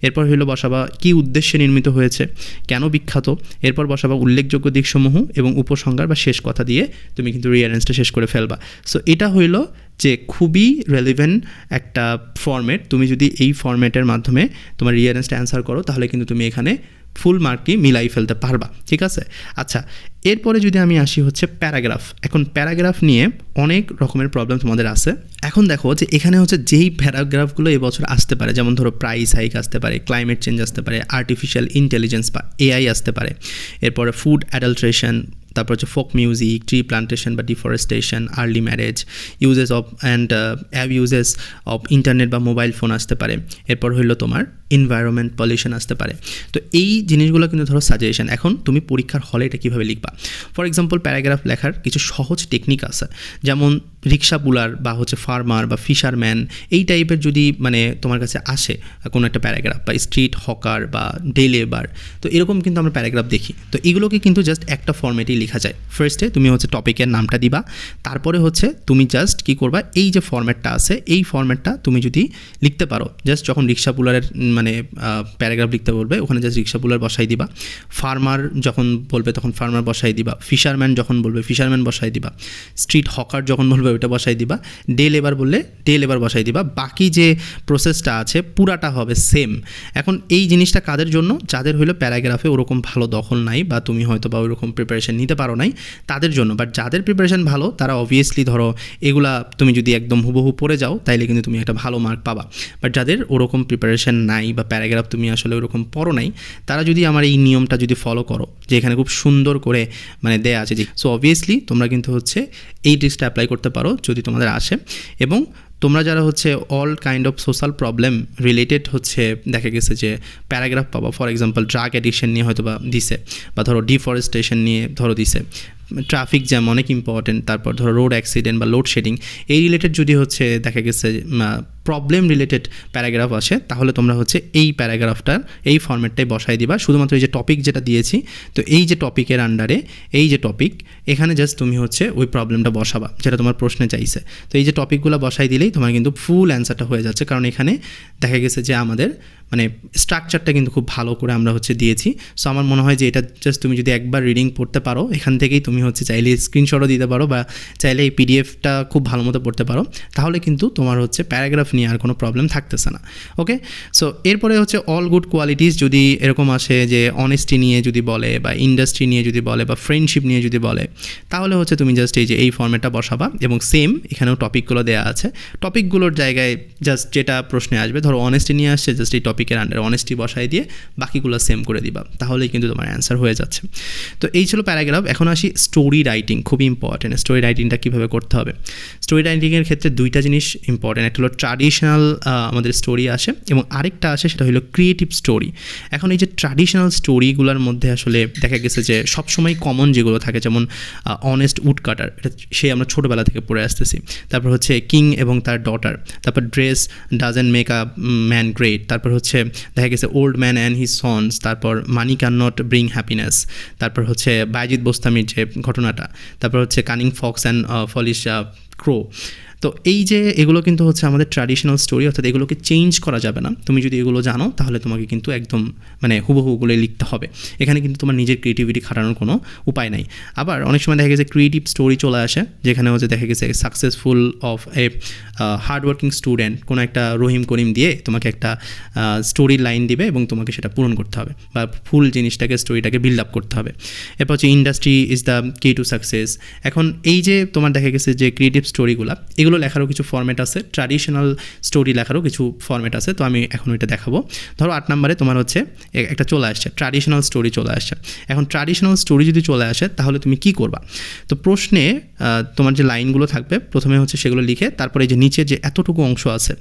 এরপর হলো বসাবা কি উদ্দেশ্যে নির্মিত হয়েছে, কেন বিখ্যাত। এরপর বসাবা উল্লেখযোগ্য দিকসমূহ এবং উপসংহার বা শেষ কথা দিয়ে তুমি কিন্তু রিয়ারেন্সটা শেষ করে ফেলবা। সো এটা হইলো যে খুবই রেলিভেন্ট একটা ফরম্যাট। তুমি যদি এই ফরম্যাটের মাধ্যমে তোমার রিয়ারেন্সটা অ্যান্সার করো তাহলে কিন্তু তুমি এখানে ফুল মার্কই মিলাই ফেলতে পারবা, ঠিক আছে? আচ্ছা, এরপরে যদি আমি আসি হচ্ছে প্যারাগ্রাফ। এখন প্যারাগ্রাফ নিয়ে অনেক রকমের প্রবলেম তোমাদের আছে। এখন দেখো যে এখানে হচ্ছে যেই প্যারাগ্রাফগুলো এবছর আসতে পারে, যেমন ধরো প্রাইস হাইক আসতে পারে, ক্লাইমেট চেঞ্জ আসতে পারে, আর্টিফিশিয়াল ইন্টেলিজেন্স বা এআই আসতে পারে, এরপরে ফুড অ্যাডাল্ট্রেশন, তারপর হচ্ছে ফোক মিউজিক, ট্রি প্লান্টেশন বা deforestation, early marriage, uses of and uses of internet বা মোবাইল ফোন আসতে পারে। এরপর হইলো তোমার এনভায়রনমেন্ট পলিউশন আসতে পারে। তো এই জিনিসগুলো কিন্তু ধরো সাজেশন। এখন তুমি পরীক্ষার হলে এটা কীভাবে লিখবা? ফর এক্সাম্পল, প্যারাগ্রাফ লেখার কিছু সহজ টেকনিক আছে, যেমন রিক্সা পুলার বা হচ্ছে ফার্মার বা ফিশারম্যান, এই টাইপের যদি মানে তোমার কাছে আসে কোনো একটা প্যারাগ্রাফ, বা স্ট্রিট হকার বা ডে লেবার, তো এরকম কিন্তু আমরা প্যারাগ্রাফ দেখি। তো এগুলোকে কিন্তু জাস্ট একটা ফর্মেটেই লেখা যায়। ফার্স্টে তুমি হচ্ছে টপিকের নামটা দিবা, তারপরে হচ্ছে তুমি জাস্ট কী করবা, এই যে ফর্ম্যাটটা আছে এই ফর্ম্যাটটা তুমি যদি লিখতে পারো, জাস্ট যখন রিক্সা পুলারের মানে প্যারাগ্রাফ লিখতে বলবে ওখানে জাস্ট রিক্সা পুলার বসাই দিবা, ফার্মার যখন বলবে তখন ফার্মার বসাই দিবা, ফিশারম্যান যখন বলবে ফিশারম্যান বসাই দিবা, স্ট্রিট হকার যখন বলবে ওইটা বসাই দিবা, ডে লেবার বললে ডে লেবার বসাই দিবা। বাকি যে প্রসেসটা আছে পুরাটা হবে সেম। এখন এই জিনিসটা কাদের জন্য? যাদের হলো প্যারাগ্রাফে ওরকম ভালো দখল নাই, বা তুমি হয়তো বা ওইরকম প্রিপারেশন নিতে পারো নাই, তাদের জন্য। বাট যাদের প্রিপারেশন ভালো তারা অবভিয়াসলি ধরো এগুলা তুমি যদি একদম হুবহু পড়ে যাও তাইলে কিন্তু তুমি একটা ভালো মার্ক পাবা। বাট যাদের ওরকম প্রিপারেশন নাই বা প্যারাগ্রাফ তুমি আসলে ওরকম পড়ো নাই, তারা যদি আমার এই নিয়মটা যদি ফলো করো, যে এখানে খুব সুন্দর করে মানে দেয়া আছে, যে সো অবভিয়াসলি তোমরা কিন্তু হচ্ছে এই ট্রিক্সটা অ্যাপ্লাই করতে পারো যদি তোমাদের আসে। এবং তোমরা যারা হচ্ছে all kind of social problem related হচ্ছে দেখা গেছে যে প্যারাগ্রাফ পাবা, ফর এক্সাম্পল ড্রাগ অ্যাডিকশন নিয়ে হয়তো বা দিছে, বা ধরো ডিফরেস্টেশন নিয়ে ধরো দিছে, ট্রাফিক জ্যাম অনেক ইম্পর্টেন্ট, তারপর ধরো রোড অ্যাক্সিডেন্ট বা লোডশেডিং, এই রিলেটেড যদি হচ্ছে দেখা গেছে প্রবলেম রিলেটেড প্যারাগ্রাফ আসে, তাহলে তোমরা হচ্ছে এই প্যারাগ্রাফটার এই ফর্ম্যাটটাই বসাই দিবা। শুধুমাত্র এই যে টপিক যেটা দিয়েছি, তো এই যে টপিকের আন্ডারে এই যে টপিক, এখানে জাস্ট তুমি হচ্ছে ওই প্রবলেমটা বসাবা যেটা তোমার প্রশ্নে চাইছে। তো এই যে টপিকগুলো বসাই দিলেই তোমার কিন্তু ফুল অ্যান্সারটা হয়ে যাচ্ছে, কারণ এখানে দেখা গেছে যে আমাদের মানে স্ট্রাকচারটা কিন্তু খুব ভালো করে আমরা হচ্ছে দিয়েছি। সো আমার মনে হয় যে এটা জাস্ট তুমি যদি একবার রিডিং পড়তে পারো, এখান থেকেই তুমি হচ্ছে চাইলে স্ক্রিনশটও দিতে পারো, বা চাইলে এই পিডিএফটা খুব ভালো মতো পড়তে পারো, তাহলে কিন্তু তোমার হচ্ছে প্যারাগ্রাফ নিয়ে আর কোনো প্রবলেম থাকতেছে না। ওকে, সো এরপরে হচ্ছে অল গুড কোয়ালিটিস যদি এরকম আসে, যে অনেস্টি নিয়ে যদি বলে, বা ইন্ডাস্ট্রি নিয়ে যদি বলে, বা ফ্রেন্ডশিপ নিয়ে যদি বলে, তাহলে হচ্ছে তুমি জাস্ট এই যে এই ফর্ম্যাটটা বসাবা, এবং সেম এখানেও টপিকগুলো দেওয়া আছে, টপিকগুলোর জায়গায় জাস্ট যেটা প্রশ্নে আসবে, ধরো অনেস্টি নিয়ে আসছে, জাস্ট এই টপিকের আন্ডারে অনেস্টি বসাই দিয়ে বাকিগুলো সেম করে দিবা, তাহলেই কিন্তু তোমার অ্যান্সার হয়ে যাচ্ছে। তো এই ছিল প্যারাগ্রাফ। এখন আসি স্টোরি রাইটিং, খুবই ইম্পর্টেন্ট। স্টোরি রাইটিংটা কীভাবে করতে হবে? স্টোরি রাইটিংয়ের ক্ষেত্রে দুইটা জিনিস ইম্পর্টেন্ট, একটা হলো ট্র্যাডিশনাল আমাদের স্টোরি আসে, এবং আরেকটা আসে সেটা হলো ক্রিয়েটিভ স্টোরি। এখন এই যে ট্র্যাডিশনাল স্টোরিগুলোর মধ্যে আসলে দেখা গেছে যে সবসময় কমন যেগুলো থাকে, যেমন অনেস্ট উড কাটার, এটা সে আমরা ছোটোবেলা থেকে পড়ে আসতেছি। তারপর হচ্ছে কিং এবং তার ডটার, তারপর dress doesn't make a man great, তারপর হচ্ছে দেখা গেছে old man and his sons, তারপর money can not bring happiness, তারপর হচ্ছে বায়েজিদ বোস্তামির যে ঘটনাটা, তারপর হচ্ছে cunning fox and foolish crow. তো এই যে এগুলো কিন্তু হচ্ছে আমাদের ট্র্যাডিশনাল স্টোরি, অর্থাৎ এগুলোকে চেঞ্জ করা যাবে না। তুমি যদি এগুলো জানো তাহলে তোমাকে কিন্তু একদম মানে হুবহুগুলো লিখতে হবে, এখানে কিন্তু তোমার নিজের ক্রিয়েটিভিটি খাটানোর কোনো উপায় নাই। আবার অনেক সময় দেখা গেছে ক্রিয়েটিভ স্টোরি চলে আসে, যেখানে হচ্ছে দেখা গেছে successful of A hardworking student, কোনো একটা রহিম করিম দিয়ে তোমাকে একটা স্টোরি লাইন দিবে, এবং তোমাকে সেটা পূরণ করতে হবে, বা ফুল জিনিসটাকে স্টোরিটাকে বিল্ড আপ করতে হবে। এরপর হচ্ছে ইন্ডাস্ট্রি ইজ দ্য কি টু সাকসেস। এখন এই যে তোমার দেখা গেছে যে ক্রিয়েটিভ স্টোরিগুলো, এগুলো লেখারও কিছু ফর্ম্যাট আছে, ট্র্যাডিশনাল স্টোরি লেখারও কিছু ফর্ম্যাট আছে। তো আমি এখন ওইটা দেখাবো। ধরো 8 নম্বরে তোমার হচ্ছে একটা চলে আসছে, ট্র্যাডিশনাল স্টোরি চলে আসছে। এখন ট্র্যাডিশনাল স্টোরি যদি চলে আসে তাহলে তুমি কি করবা? তো প্রশ্নে তোমার যে লাইনগুলো থাকবে প্রথমে হচ্ছে সেগুলো লিখে, তারপরে যে নিচে যে এতটুকু অংশ আছে,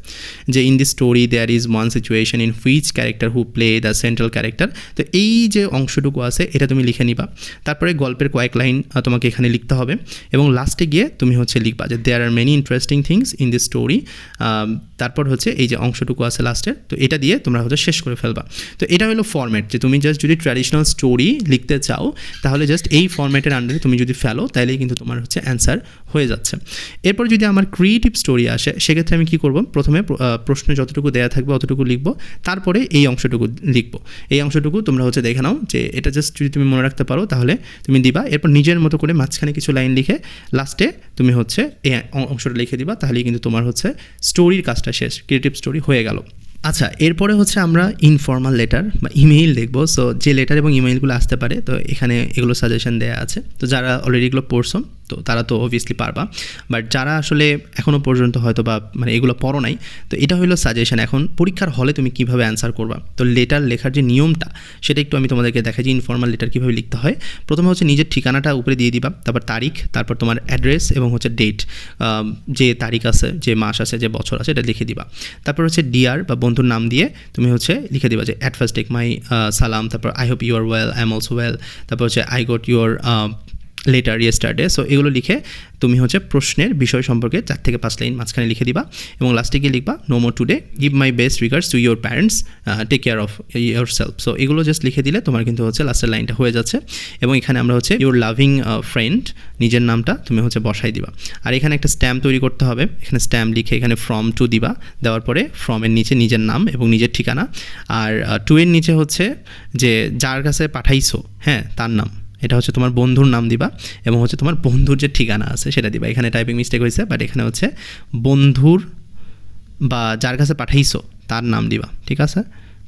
যে in this story there is one situation in which character who play the central character, তো এই যে অংশটুকু আছে এটা তুমি লিখে নিবা। তারপরে গল্পের কয়েক লাইন তোমাকে এখানে লিখতে হবে, এবং লাস্টে গিয়ে তুমি হচ্ছে লিখবা যে there are many interesting things in this story. তারপর হচ্ছে এই যে অংশটুকু আছে লাস্টে, তো এটা দিয়ে তোমরা হচ্ছে শেষ করে ফেলবা। তো এটা হলো ফর্ম্যাট, যে তুমি জাস্ট যদি ট্র্যাডিশনাল স্টোরি লিখতে চাও তাহলে জাস্ট এই ফর্ম্যাটের আন্ডারে তুমি যদি ফেলো তাহলেই কিন্তু তোমার হচ্ছে অ্যান্সার হয়ে যাচ্ছে। এরপর যদি আমার ক্রিয়েটিভ স্টোরি আসে, সেক্ষেত্রে আমি কী করব? প্রথমে প্রশ্নে যতটুকু দেওয়া থাকবে অতটুকু লিখবো, তারপরে এই অংশটুকু লিখবো। এই অংশটুকু তোমরা হচ্ছে দেখে নাও, যে এটা জাস্ট যদি তুমি মনে রাখতে পারো তাহলে তুমি দিবা। এরপর নিজের মতো করে মাঝখানে কিছু লাইন লিখে লাস্টে তুমি হচ্ছে এই অংশটা লিখে দিবা, তাহলেই কিন্তু তোমার হচ্ছে স্টোরির কাজটা শেষ, ক্রিয়েটিভ স্টোরি হয়ে গেল। আচ্ছা, এরপরে হচ্ছে আমরা ইনফর্মাল লেটার বা ইমেইল দেখব। সো যে লেটার এবং ইমেইলগুলো আসতে পারে, তো এখানে এগুলো সাজেশন দেওয়া আছে। তো যারা অলরেডি এগুলো পড়ছো তো তারা তো অবভিয়াসলি পারবা, বাট যারা আসলে এখনও পর্যন্ত হয়তো বা মানে এগুলো পড়ো নাই, তো এটা হলো সাজেশন। এখন পরীক্ষার হলে তুমি কীভাবে অ্যান্সার করবা, তো লেটার লেখার যে নিয়মটা সেটা একটু আমি তোমাদেরকে দেখাই যে ইনফর্মাল লেটার কীভাবে লিখতে হয়। প্রথমে হচ্ছে নিজের ঠিকানাটা উপরে দিয়ে দিবা, তারপর তারিখ, তারপর তোমার অ্যাড্রেস এবং হচ্ছে ডেট, যে তারিখ আছে, যে মাস আছে, যে বছর আছে, এটা লিখে দিবা। তারপর হচ্ছে ডিআর বা বন্ধুর নাম দিয়ে তুমি হচ্ছে লিখে দিবা যে at first take my salaam, তারপর I hope you are well, I am also well, তারপর হচ্ছে I got your letter yesterday. So এগুলো লিখে তুমি হচ্ছে প্রশ্নের বিষয় সম্পর্কে 4 থেকে 5 লাইন মাঝখানে লিখে দিবা এবং লাস্টে গিয়ে লিখবা no more today, give my best regards to your parents, take care of yourself. So এগুলো জাস্ট লিখে দিলে তোমার কিন্তু হচ্ছে লাস্টের লাইনটা হয়ে যাচ্ছে। এবং এখানে আমরা হচ্ছে ইউর লাভিং ফ্রেন্ড, নিজের নামটা তুমি হচ্ছে বসাই দিবা। আর এখানে একটা স্ট্যাম্প তৈরি করতে হবে, এখানে স্ট্যাম্প লিখে এখানে ফ্রম টু দিবা, দেওয়ার পরে ফ্রমের নিচে নিজের নাম এবং নিজের ঠিকানা, আর টু এর নিচে হচ্ছে যে যার কাছে পাঠাইছো, হ্যাঁ, তার নাম, এটা হচ্ছে তোমার বন্ধুর নাম দিবা এবং হচ্ছে তোমার বন্ধুর যে ঠিকানা আছে সেটা দিবা। এখানে টাইপিং মিস্টেক হয়েছে, বাট এখানে হচ্ছে বন্ধুর বা যার কাছে পাঠাইছো তার নাম দিবা, ঠিক আছে?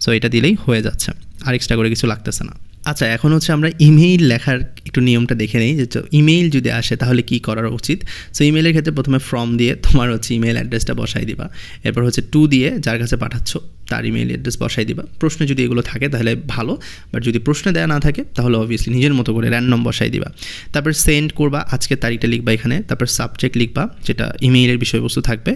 সো এটা দিলেই হয়ে যাচ্ছে, আর এক্সট্রা করে কিছু লাগতেছে না। আচ্ছা, এখন হচ্ছে আমরা ইমেইল লেখার একটু নিয়মটা দেখে নিই যে ইমেইল যদি আসে তাহলে কী করা উচিত। সো ইমেইলের ক্ষেত্রে প্রথমে ফ্রম দিয়ে তোমার হচ্ছে ইমেইল অ্যাড্রেসটা বসাই দিবা, এরপর হচ্ছে টু দিয়ে যার কাছে পাঠাচ্ছ তার ইমেইল অ্যাড্রেস বসাই দিবা। প্রশ্নে যদি এগুলো থাকে তাহলে ভালো, বাট যদি প্রশ্নে দেওয়া না থাকে তাহলে অবভিয়াসলি নিজের মতো করে র্যান্ডম বসাই দিবা। তারপর সেন্ড করবা, আজকের তারিখটা লিখবা এখানে, তারপর সাবজেক্ট লিখবা যেটা ইমেইলের বিষয়বস্তু থাকবে।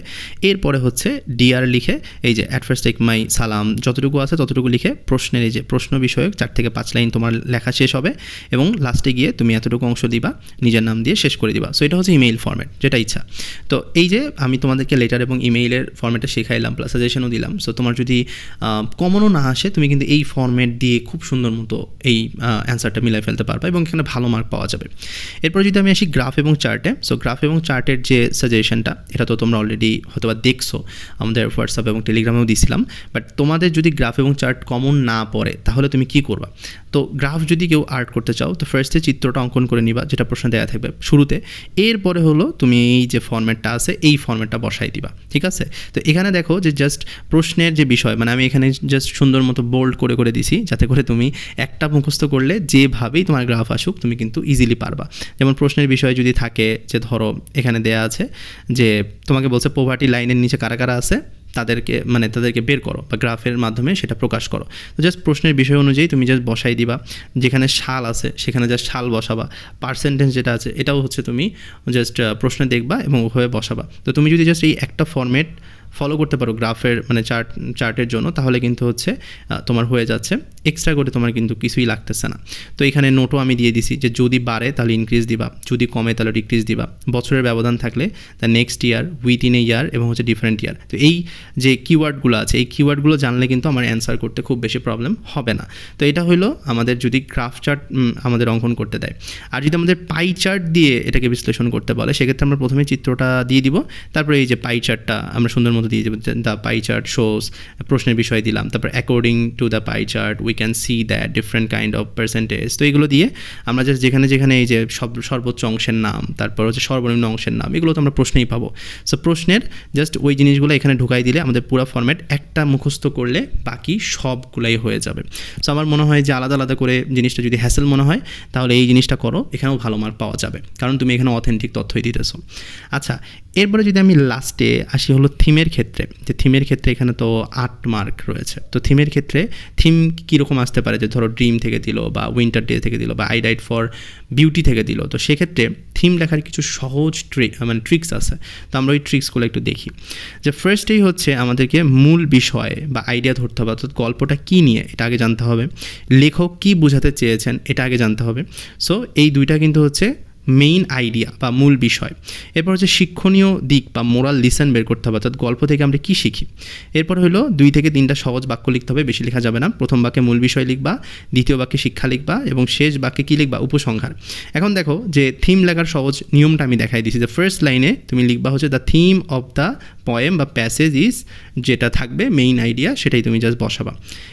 এরপরে হচ্ছে ডিআর লিখে এই যে অ্যাট ফার্স্ট টেক মাই সালাম যতটুকু আছে ততটুকু লিখে প্রশ্নের এই যে প্রশ্ন বিষয়ক 4 থেকে 5 লাইন তোমার লেখা শেষ হবে এবং লাস্টে গিয়ে তুমি এতটুকু অংশ দিবা, নিজের নাম দিয়ে শেষ করে দিবা। সো এটা হচ্ছে ইমেইল ফরম্যাট, যেটা ইচ্ছা। তো এই যে আমি তোমাদেরকে লেটার এবং ইমেইলের ফরম্যাটটা শেখাইলাম, প্লাস সাজেশনও দিলাম। সো তোমার যদি কমনও না আসে তুমি কিন্তু এই ফরম্যাট দিয়ে খুব সুন্দর মতো এই অ্যান্সারটা মিলাই ফেলতে পারবা এবং এখানে ভালো মার্ক পাওয়া যাবে। এরপর যদি আমি আসি গ্রাফ এবং চার্টে, সো গ্রাফ এবং চার্টের যে সাজেশনটা এটা তো তোমরা অলরেডি হয়তো বা দেখছো, আমাদের হোয়াটসঅ্যাপ এবং টেলিগ্রামেও দিয়েছিলাম। বাট তোমাদের যদি গ্রাফ এবং চার্ট কমন না পড়ে তাহলে তুমি কী করবা? তো গ্রাফ যদি কেউ আর্ট করতে চাও তো ফার্স্টে চিত্রটা অঙ্কন করে নিবা যেটা প্রশ্ন দেওয়া থাকবে শুরুতে, এরপরে হলো তুমি এই যে ফরম্যাটটা আছে এই ফরম্যাটটা বসাই দিবা, ঠিক আছে? তো এখানে দেখো যে জাস্ট প্রশ্নের যে বিষয়, মানে আমি এখানে জাস্ট সুন্দর মতো বোল্ড করে করে দিছি যাতে করে তুমি একটা মুখস্থ করলে যেভাবেই তোমার গ্রাফ আসুক তুমি কিন্তু ইজিলি পারবা। যেমন প্রশ্নের বিষয় যদি থাকে যে ধরো এখানে দেয়া আছে যে তোমাকে বলছে পভার্টি লাইনের নিচে কারা কারা আছে তাদেরকে বের করো বা গ্রাফের মাধ্যমে সেটা প্রকাশ করো। তো জাস্ট প্রশ্নের বিষয় অনুযায়ী তুমি জাস্ট বসাই দিবা, যেখানে সাল আছে সেখানে জাস্ট সাল বসাবা, পার্সেন্টেজ যেটা আছে এটাও হচ্ছে তুমি জাস্ট প্রশ্নে দেখবা এবং ওভাবে বসাবা। তো তুমি যদি জাস্ট এই একটা ফরম্যাট ফলো করতে পারো গ্রাফের মানে চার্টের জন্য তাহলে কিন্তু হচ্ছে তোমার হয়ে যাচ্ছে, এক্সট্রা করে তোমার কিন্তু কিছুই লাগতেছে না। তো এখানে নোটও আমি দিয়ে দিছি যে যদি বাড়ে তাহলে ইনক্রিজ দিবা, যদি কমে তাহলে ডিক্রিজ দিবা, বছরের ব্যবধান থাকলে তা নেক্সট ইয়ার, উইথিন এ ইয়ার এবং হচ্ছে ডিফারেন্ট ইয়ার। তো এই যে কিওয়ার্ডগুলো আছে এই কিওয়ার্ডগুলো জানলে কিন্তু আমার অ্যান্সার করতে খুব বেশি প্রবলেম হবে না। তো এটা হলো আমাদের যদি গ্রাফ চার্ট আমাদের অঙ্কন করতে দেয়। আর যদি আমাদের পাই চার্ট দিয়ে এটাকে বিশ্লেষণ করতে বলে সেক্ষেত্রে আমরা প্রথমে চিত্রটা দিয়ে দিব, তারপরে এই যে পাই চার্টটা আমরা সুন্দর মতো দিয়ে দেবো, দ্য পাই চার্ট শোজ, প্রশ্নের বিষয় দিলাম, তারপর according to the pie chart we can see that different kind of percentage. তো এগুলো দিয়ে আমরা জাস্ট যেখানে যেখানে এই যে সর্বোচ্চ অংশের নাম, তারপর হচ্ছে সর্বনিম্ন অংশের নাম, এগুলো তো আমরা প্রশ্নেই পাবো। সো প্রশ্নের জাস্ট ওই জিনিসগুলো এখানে ঢুকাই দিলে আমাদের পুরো ফরম্যাট একটা মুখস্থ করলে বাকি সবগুলাই হয়ে যাবে। সো আমার মনে হয় যে আলাদা আলাদা করে জিনিসটা যদি হ্যাসেল মনে হয় তাহলে এই জিনিসটা করো, এখানেও ভালো মার্ক পাওয়া যাবে কারণ তুমি এখানে অথেন্টিক তথ্যই দিতেছো। আচ্ছা, এরপরে যদি আমি লাস্টে আসি হলো থিমের ক্ষেত্রে, যে থিমের ক্ষেত্রে এখানে তো 8 মার্ক রয়েছে। তো থিমের ক্ষেত্রে থিম কীরকম আসতে পারে, যে ধরো ড্রিম থেকে দিল বা উইন্টার ডে থেকে দিল বা আই ডাইড ফর বিউটি থেকে দিল। তো সেক্ষেত্রে থিম লেখার কিছু সহজ ট্রিক্স আছে। তো আমরা ওই ট্রিক্সগুলো একটু দেখি। যে ফার্স্টেই হচ্ছে আমাদেরকে মূল বিষয় বা আইডিয়া ধরতে হবে, অর্থাৎ গল্পটা কী নিয়ে এটা আগে জানতে হবে, লেখক কী বোঝাতে চেয়েছেন এটা আগে জানতে হবে। সো এই দুইটা কিন্তু হচ্ছে মেইন আইডিয়া বা মূল বিষয়। এরপর হচ্ছে শিক্ষণীয় দিক বা মোরাল লিসন বের করতে হবে, অর্থাৎ গল্প থেকে আমরা কী শিখি। এরপর হলো 2 থেকে 3টা সহজ বাক্য লিখতে হবে, বেশি লেখা যাবে না। প্রথম বাক্যে মূল বিষয় লিখবা, দ্বিতীয় বাক্যে শিক্ষা লিখবা এবং শেষ বাক্যে কী লিখবা, উপসংহার। এখন দেখো যে থিম লেখার সহজ নিয়মটা আমি দেখাই দিচ্ছি। যে ফার্স্ট লাইনে তুমি লিখবা হচ্ছে the theme of the poem বা প্যাসেজ ইজ, যেটা থাকবে মেইন আইডিয়া সেটাই তুমি জাস্ট বসাবা।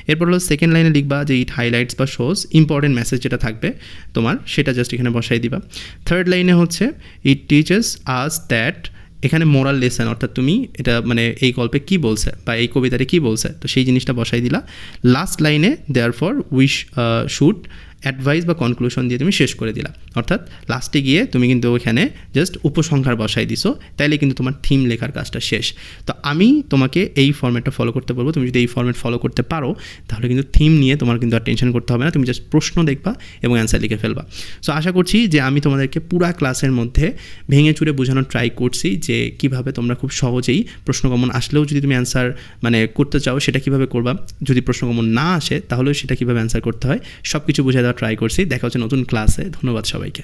এরপর হলো সেকেন্ড লাইনে লিখবা যে ইট হাইলাইটস বা শোজ ইম্পর্টেন্ট মেসেজ যেটা থাকবে তোমার সেটা জাস্ট এখানে বসাই দিবা। থার্ড লাইনে হচ্ছে ইট টিচেস আস দ্যাট এখানে মোরাল লেসন, অর্থাৎ তুমি এটা মানে এই গল্পে কী বলছে বা এই কবিতারে কী বলছে, তো সেই জিনিসটা বসাই দিলা। লাস্ট লাইনে therefore wish should advice বা কনক্লুশন দিয়ে তুমি শেষ করে দিলা। অর্থাৎ লাস্টে গিয়ে তুমি কিন্তু ওইখানে জাস্ট উপসংহার বসাই দিছো, তাইলে কিন্তু তোমার থিম লেখার কাজটা শেষ। তো আমি তোমাকে এই ফর্ম্যাটটা ফলো করতে বলবো। তুমি যদি এই ফর্ম্যাট ফলো করতে পারো তাহলে কিন্তু থিম নিয়ে তোমার কিন্তু আর টেনশন করতে হবে না, তুমি জাস্ট প্রশ্ন দেখবা এবং অ্যান্সার লিখে ফেলবা। সো আশা করছি যে আমি তোমাদেরকে পুরা ক্লাসের মধ্যে ভেঙে চুরে বোঝানোর ট্রাই করছি যে কীভাবে তোমরা খুব সহজেই প্রশ্ন কমন আসলেও যদি তুমি অ্যান্সার মানে করতে চাও সেটা কীভাবে করবা, যদি প্রশ্ন কমন না আসে তাহলেও সেটা কীভাবে অ্যান্সার করতে হয়, সব কিছু বুঝে দেওয়ার ট্রাই করছি। দেখা হচ্ছে নতুন ক্লাসে। ধন্যবাদ সবাইকে।